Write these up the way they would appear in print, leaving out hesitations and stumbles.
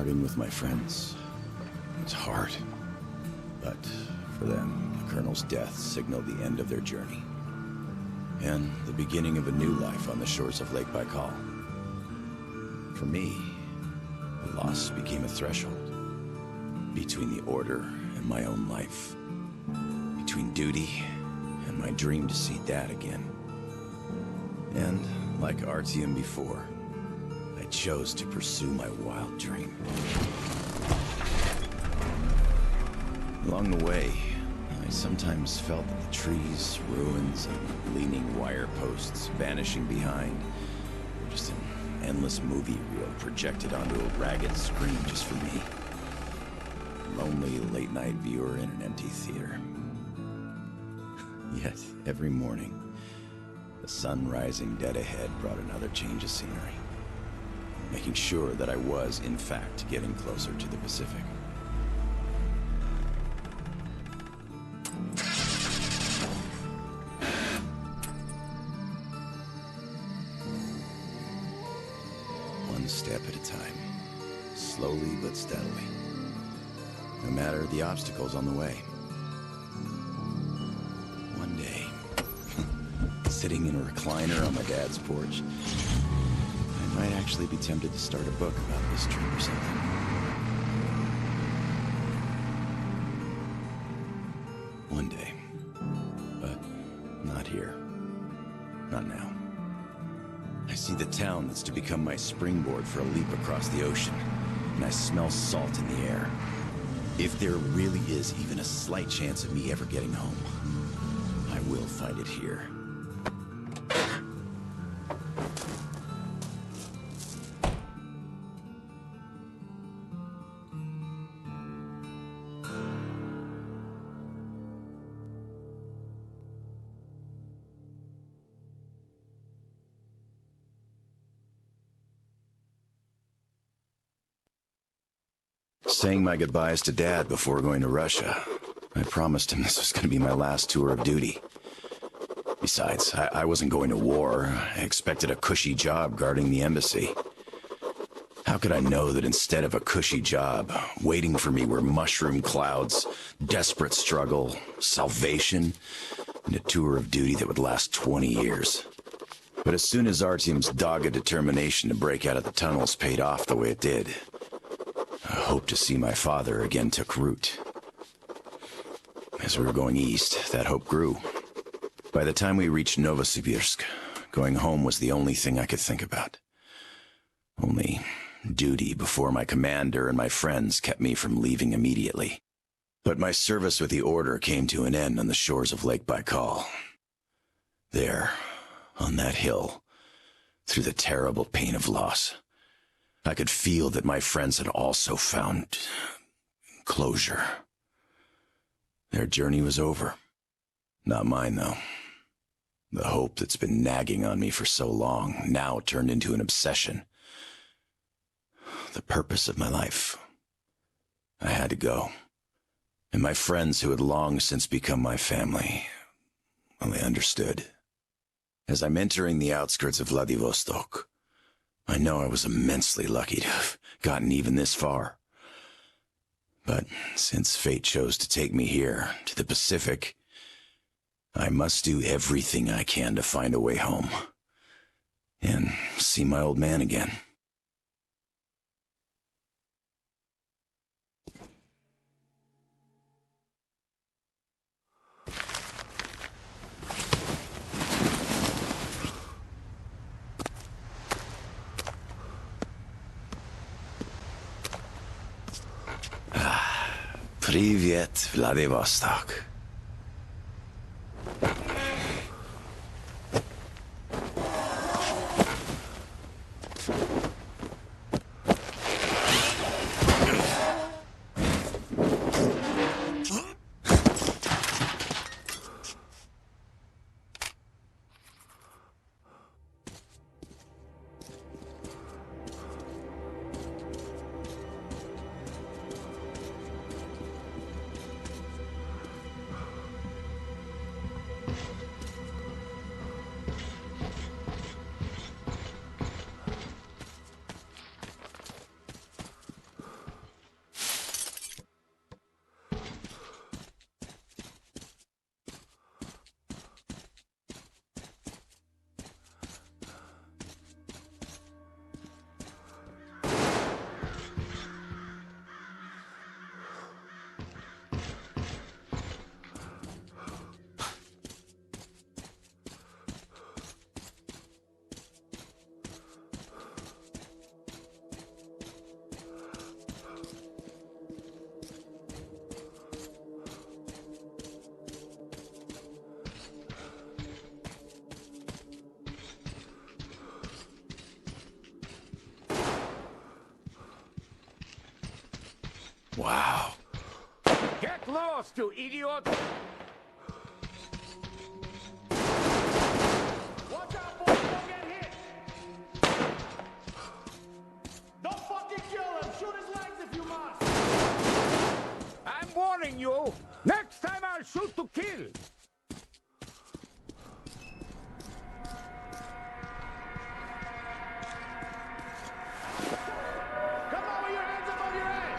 Living with my friends, it's hard. But for them, the Colonel's death signaled the end of their journey. And the beginning of a new life on the shores of Lake Baikal. For me, the loss became a threshold. Between the Order and my own life. Between duty and my dream to see Dad again. And, like Artyom before, I chose to pursue my wild dream. Along the way, I sometimes felt that the trees, ruins, and leaning wire posts vanishing behind were just an endless movie reel projected onto a ragged screen just for me. A lonely late-night viewer in an empty theater. Yet, every morning, the sun rising dead ahead brought another change of scenery, making sure that I was, in fact, getting closer to the Pacific. One step at a time, slowly but steadily, no matter the obstacles on the way. One day, sitting in a recliner on my dad's porch, I might actually be tempted to start a book about this trip or something. One day. But not here. Not now. I see the town that's to become my springboard for a leap across the ocean, and I smell salt in the air. If there really is even a slight chance of me ever getting home, I will fight it here. Saying my goodbyes to Dad before going to Russia. I promised him this was going to be my last tour of duty. Besides, I wasn't going to war. I expected a cushy job guarding the embassy. How could I know that instead of a cushy job, waiting for me were mushroom clouds, desperate struggle, salvation, and a tour of duty that would last 20 years? But as soon as Artyom's dogged determination to break out of the tunnels paid off the way it did, a hope to see my father again took root. As we were going east, that hope grew. By the time we reached Novosibirsk, going home was the only thing I could think about. Only duty before my commander and my friends kept me from leaving immediately. But my service with the Order came to an end on the shores of Lake Baikal. There, on that hill, through the terrible pain of loss, I could feel that my friends had also found closure. Their journey was over. Not mine, though. The hope that's been nagging on me for so long now turned into an obsession. The purpose of my life. I had to go. And my friends who had long since become my family, well, they understood. As I'm entering the outskirts of Vladivostok, I know I was immensely lucky to have gotten even this far. But since fate chose to take me here, to the Pacific, I must do everything I can to find a way home. And see my old man again. Привет, Vladivostok. Wow. Get lost, you idiot! Watch out, boys! Don't get hit! Don't fucking kill him! Shoot his legs if you must! I'm warning you! Next time I'll shoot to kill! Come on with your hands above your head!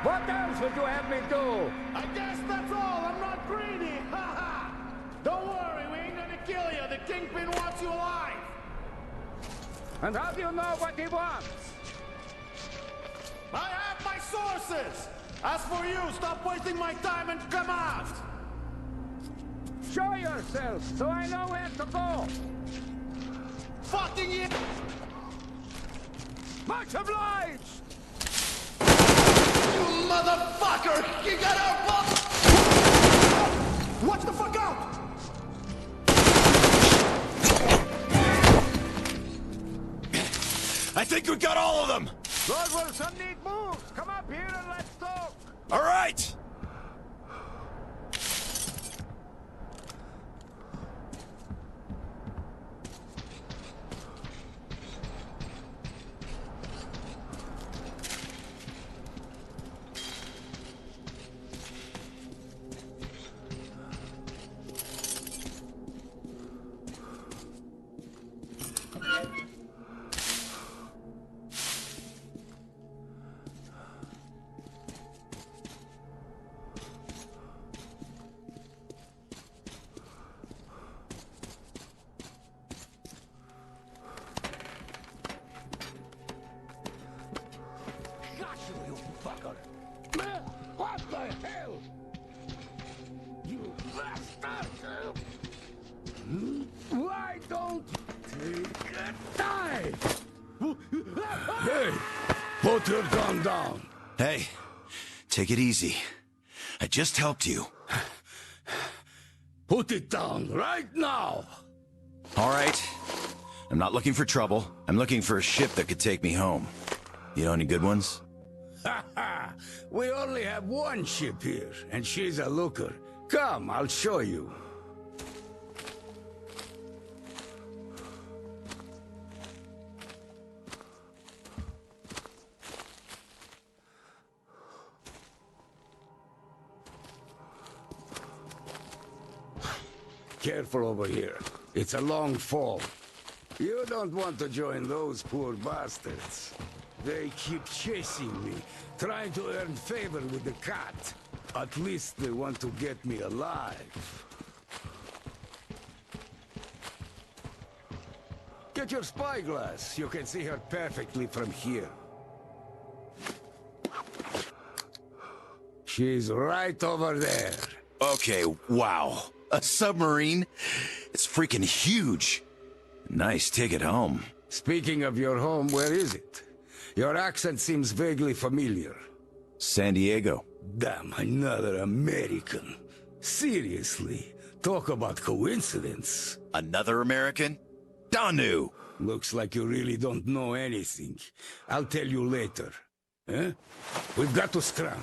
What else would you have me do? I guess that's all. I'm not greedy. Ha ha! Don't worry, we ain't gonna kill you. The Kingpin wants you alive. And how do you know what he wants? I have my sources. As for you, stop wasting my time and come out. Show yourself so I know where to go. Fucking it! Much obliged! You motherfucker! You got our butt! Watch the fuck out! I think we got all of them! Those were some neat moves! Come up here and let's talk! All right! What the hell? You bastard! Why don't you take a dive? Hey! Put your gun down! Hey, take it easy. I just helped you. Put it down right now! All right. I'm not looking for trouble. I'm looking for a ship that could take me home. You know any good ones? Ha ha! We only have one ship here, and she's a looker. Come, I'll show you. Careful over here. It's a long fall. You don't want to join those poor bastards. They keep chasing me, trying to earn favor with the cat. At least they want to get me alive. Get your spyglass. You can see her perfectly from here. She's right over there. Okay, wow. A submarine? It's freaking huge. Nice ticket home. Speaking of your home, where is it? Your accent seems vaguely familiar. San Diego. Damn, another American. Seriously, talk about coincidence. Another American? Danu! Looks like you really don't know anything. I'll tell you later. Huh? We've got to scram.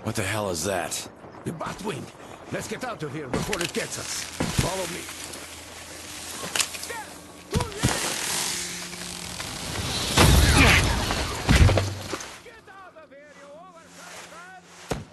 What the hell is that? The Batwing. Let's get out of here before it gets us. Follow me. Get out of here, you oversized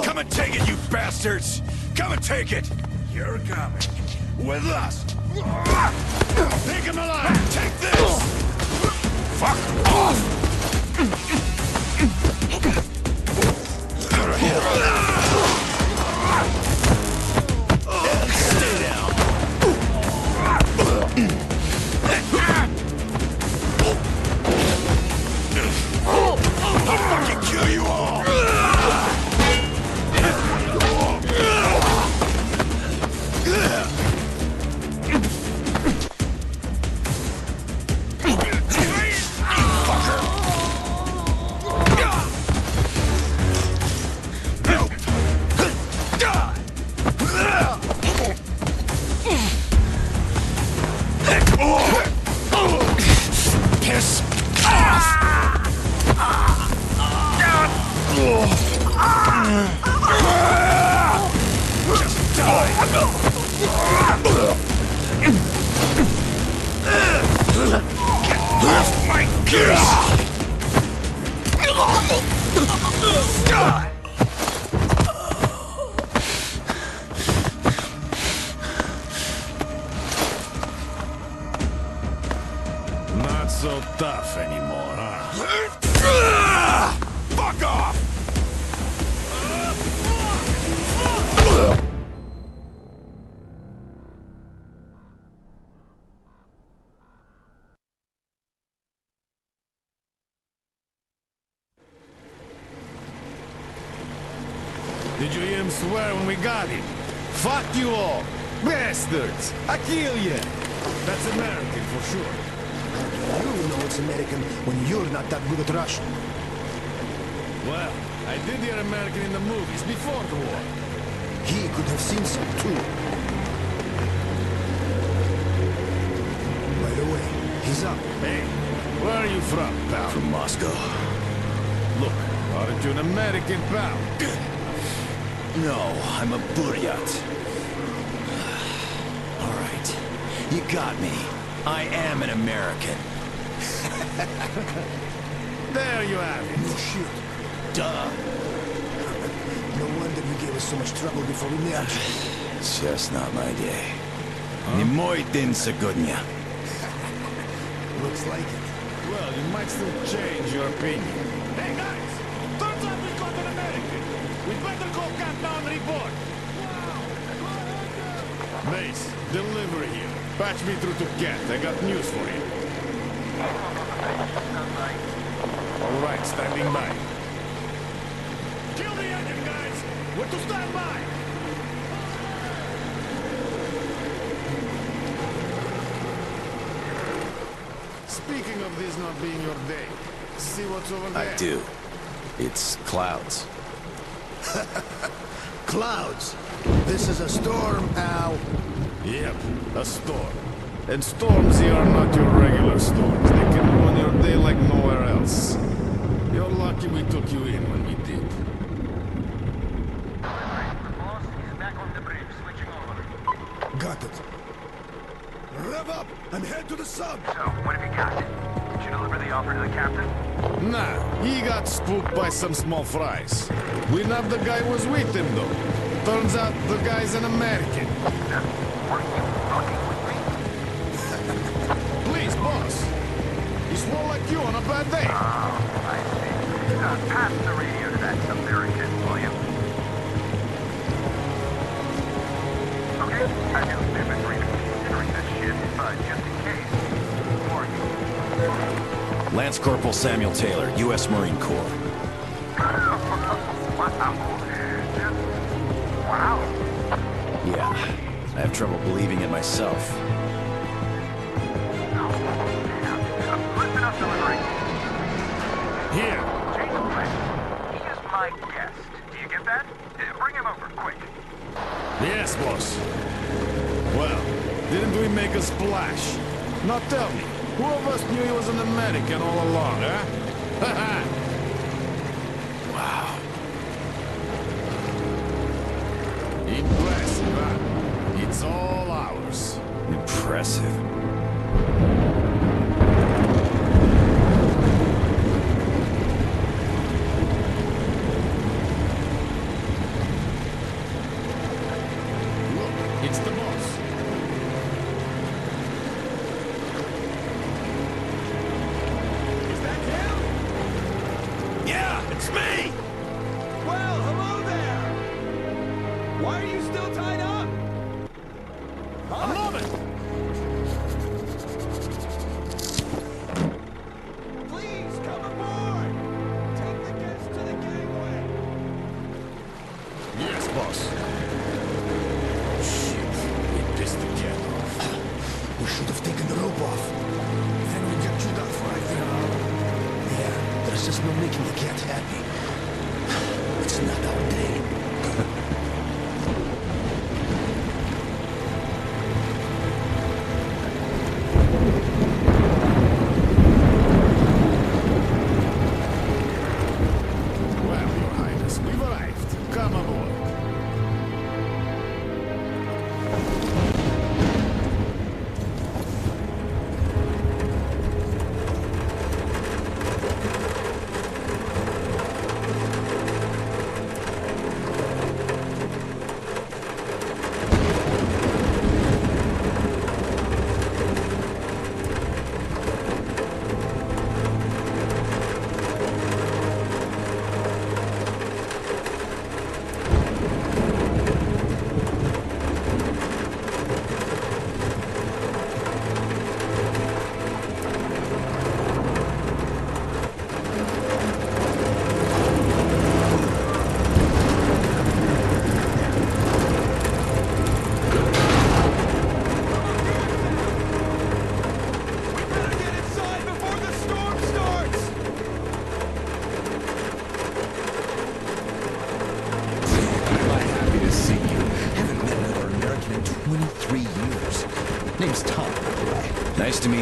Come and take it, you bastards! Come and take it! You're coming. With us! Take him alive! Take this! Fuck off! Stay down! I'll fucking kill you all! Piss off! Just die! Get off my kiss! Not so tough anymore, huh? Fuck off! Did you hear him swear when we got him? Fuck you all! Bastards! I kill you! That's American for sure. You know it's American when you're not that good at Russian. Well, I did hear American in the movies before the war. He could have seen some too. By the way, he's up. Hey, where are you from, pal? From Moscow. Look, aren't you an American, pal? No, I'm a Buryat. All right, you got me. I am an American. There you have it. No shit. Duh. No wonder you gave us so much trouble before we met. It's just not my day. Не мой день сегодня. Looks like it. Well, you might still change your opinion. Hey guys! Turns out we got an American! We better go cat down and report! Mace, delivery here. Patch me through to Cat. I got news for you. All right, standing by. Kill the engine, guys! We're to stand by! Speaking of this not being your day, see what's over there? I do. It's clouds. Clouds. This is a storm, Al. Yep, a storm. And storms here are not your regular storms. They can ruin your day like nowhere else. You're lucky we took you in when we did. Boss is back on the bridge, switching over. Got it. Rev up and head to the sub. So, what have you got? Did you deliver the offer to the captain? Nah, he got spooked by some small fries. We nabbed the guy who was with him, though. Turns out the guy's an American. Were you fucking with me? Please, boss. He swore like you on a bad day. Oh, I see. Pass the radio to that American, will you? Okay, I do have been reconsidering that shit, but just in case. For you. Lance Corporal Samuel Taylor, U.S. Marine Corps. Wow. Yeah, I have trouble believing it myself. Listen up, delivery. Here. Jason, he is my guest. Do you get that? Bring him over, quick. Yes, boss. Well, didn't we make a splash? Now tell me, who of us knew he was an American all along, huh? Haha! Wow. Impressive, huh? It's all ours. Impressive.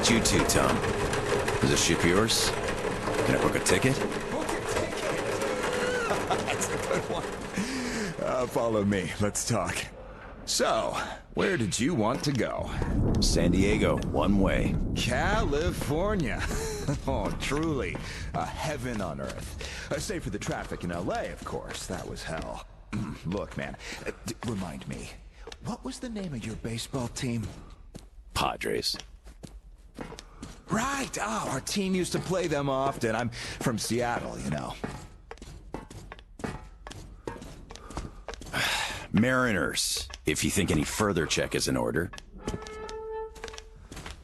meet you too, Tom. Is the ship yours? Can I book a ticket? Book a ticket? That's a good one. Follow me. Let's talk. So, where did you want to go? San Diego, one way. California. Oh, truly. A heaven on earth. Save for the traffic in LA, of course. That was hell. Look, man, remind me. What was the name of your baseball team? Padres. Right. Oh, our team used to play them often. I'm from Seattle, you know. Mariners. If you think any further check is in order.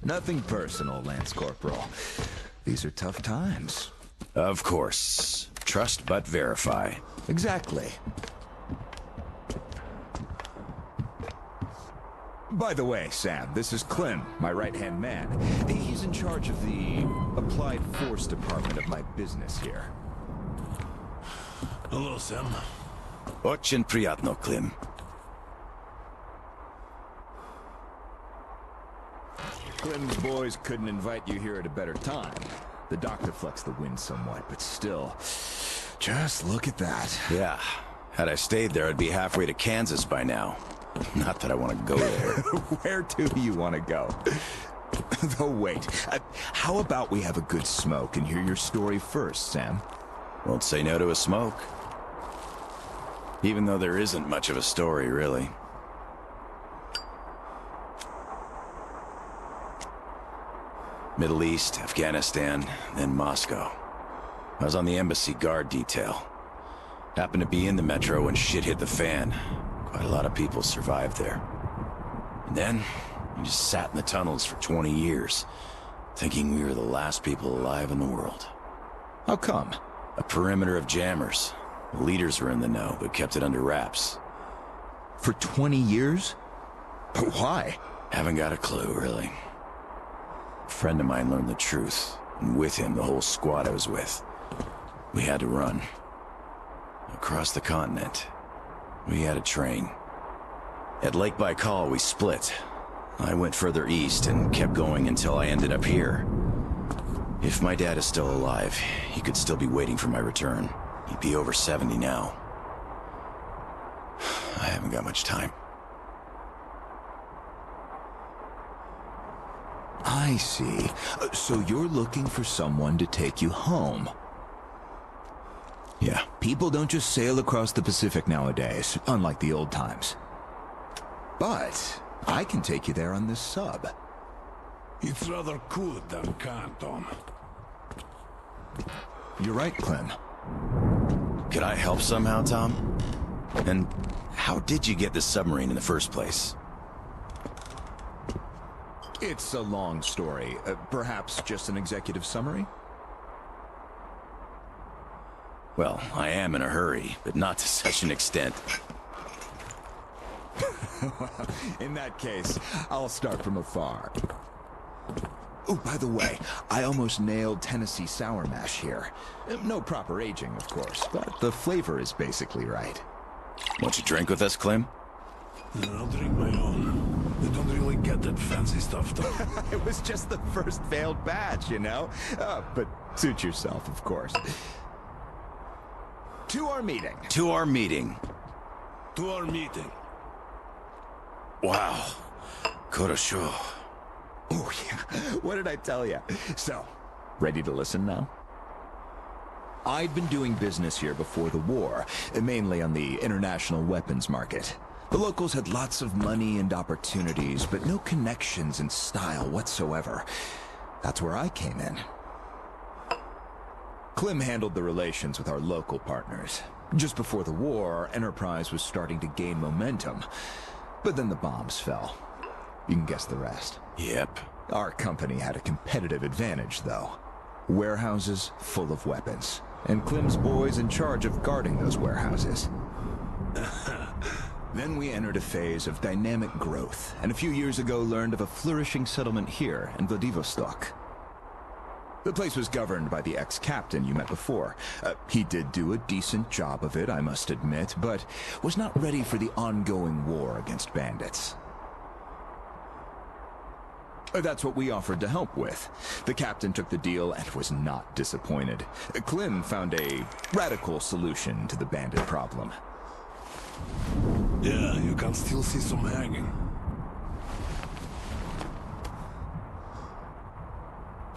Nothing personal, Lance Corporal. These are tough times. Of course. Trust but verify. Exactly. By the way, Sam, this is Clem, my right-hand man. He's in charge of the Applied Force department of my business here. Hello, Sam. Очень приятно, Klim. Clem's boys couldn't invite you here at a better time. The doctor flexed the wind somewhat, but still, just look at that. Yeah. Had I stayed there, I'd be halfway to Kansas by now. Not that I want to go there. Where do you want to go? Though wait, how about we have a good smoke and hear your story first, Sam? Won't say no to a smoke. Even though there isn't much of a story, really. Middle East, Afghanistan, then Moscow. I was on the embassy guard detail. Happened to be in the metro when shit hit the fan. Quite a lot of people survived there. And then, we just sat in the tunnels for 20 years, thinking we were the last people alive in the world. How come? A perimeter of jammers. The leaders were in the know, but kept it under wraps. For 20 years? But why? Haven't got a clue, really. A friend of mine learned the truth, and with him, the whole squad I was with. We had to run. Across the continent. We had a train. At Lake Baikal, we split. I went further east and kept going until I ended up here. If my dad is still alive, he could still be waiting for my return. He'd be over 70 now. I haven't got much time. I see. So you're looking for someone to take you home. Yeah. People don't just sail across the Pacific nowadays, unlike the old times. But I can take you there on this sub. It's rather cool than Canton. You're right, Clem. Could I help somehow, Tom? And how did you get this submarine in the first place? It's a long story. Perhaps just an executive summary? Well, I am in a hurry, but not to such an extent. In that case, I'll start from afar. Oh, by the way, I almost nailed Tennessee sour mash here. No proper aging, of course, but the flavor is basically right. Want you drink with us, Clem? I'll drink my own. They don't really get that fancy stuff, though. It was just the first failed batch, you know? But suit yourself, of course. To our meeting. To our meeting. To our meeting. Wow. Korosho. Oh, yeah. What did I tell you? So, ready to listen now? I'd been doing business here before the war, mainly on the international weapons market. The locals had lots of money and opportunities, but no connections and style whatsoever. That's where I came in. Clem handled the relations with our local partners. Just before the war, our enterprise was starting to gain momentum. But then the bombs fell. You can guess the rest. Yep. Our company had a competitive advantage, though. Warehouses full of weapons. And Clem's boys in charge of guarding those warehouses. Then we entered a phase of dynamic growth, and a few years ago learned of a flourishing settlement here in Vladivostok. The place was governed by the ex-captain you met before. He did do a decent job of it, I must admit, but was not ready for the ongoing war against bandits. That's what we offered to help with. The captain took the deal and was not disappointed. Clem found a radical solution to the bandit problem. Yeah, you can still see some hanging.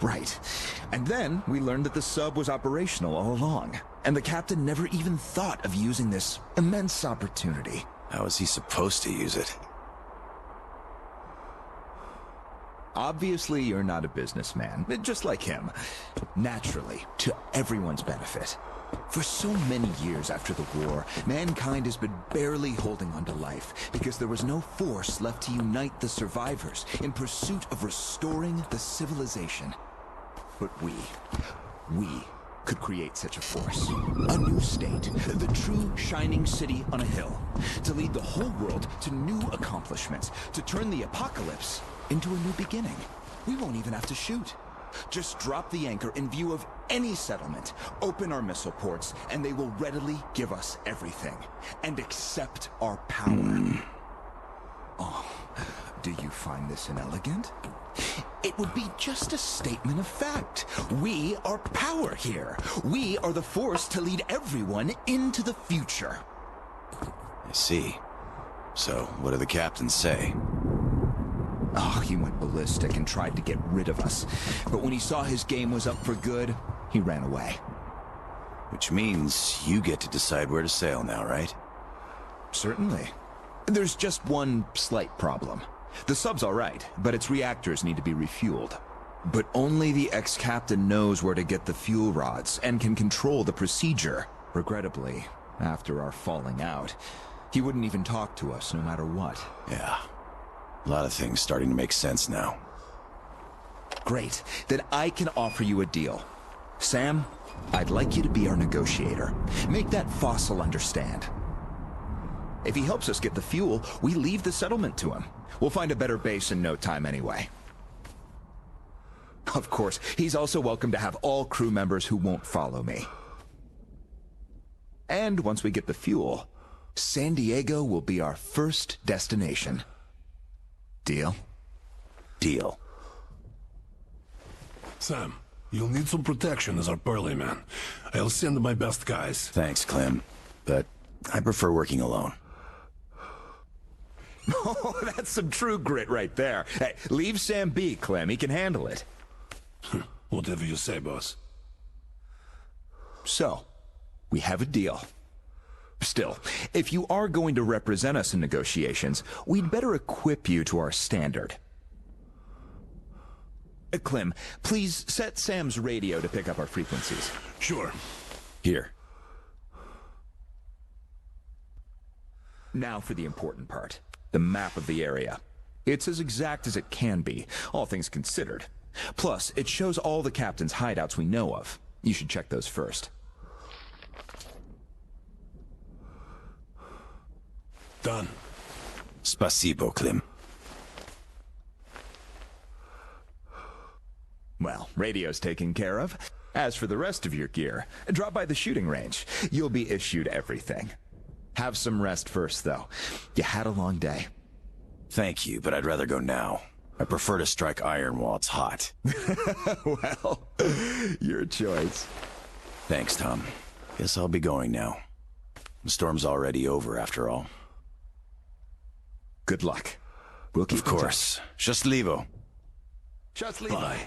Right. And then we learned that the sub was operational all along, and the captain never even thought of using this immense opportunity. How was he supposed to use it? Obviously, you're not a businessman, just like him. Naturally, to everyone's benefit. For so many years after the war, mankind has been barely holding on to life because there was no force left to unite the survivors in pursuit of restoring the civilization. But we could create such a force. A new state, the true shining city on a hill, to lead the whole world to new accomplishments, to turn the apocalypse into a new beginning. We won't even have to shoot. Just drop the anchor in view of any settlement, open our missile ports, and they will readily give us everything, and accept our power. Oh, do you find this inelegant? It would be just a statement of fact. We are power here. We are the force to lead everyone into the future. I see. So, what do the captains say? Oh, he went ballistic and tried to get rid of us. But when he saw his game was up for good, he ran away. Which means you get to decide where to sail now, right? Certainly. There's just one slight problem. The sub's all right, but its reactors need to be refueled. But only the ex-captain knows where to get the fuel rods and can control the procedure. Regrettably, after our falling out, he wouldn't even talk to us no matter what. Yeah. A lot of things starting to make sense now. Great. Then I can offer you a deal. Sam, I'd like you to be our negotiator. Make that fossil understand. If he helps us get the fuel, we leave the settlement to him. We'll find a better base in no time anyway. Of course, he's also welcome to have all crew members who won't follow me. And once we get the fuel, San Diego will be our first destination. Deal? Deal. Sam, you'll need some protection as our burly man. I'll send my best guys. Thanks, Clem. But I prefer working alone. Oh, that's some true grit right there. Hey, leave Sam be, Clem. He can handle it. Whatever you say, boss. So, we have a deal. Still, if you are going to represent us in negotiations, we'd better equip you to our standard. Clem, please set Sam's radio to pick up our frequencies. Sure. Here. Now for the important part. The map of the area. It's as exact as it can be, all things considered. Plus, it shows all the captain's hideouts we know of. You should check those first. Done. Spasibo, Clem. Well, radio's taken care of. As for the rest of your gear, drop by the shooting range. You'll be issued everything. Have some rest first, though. You had a long day. Thank you, but I'd rather go now. I prefer to strike iron while it's hot. Well, your choice. Thanks, Tom. Guess I'll be going now. The storm's already over, after all. Good luck. We'll keep Of course. Счастливо. Счастливо. Bye.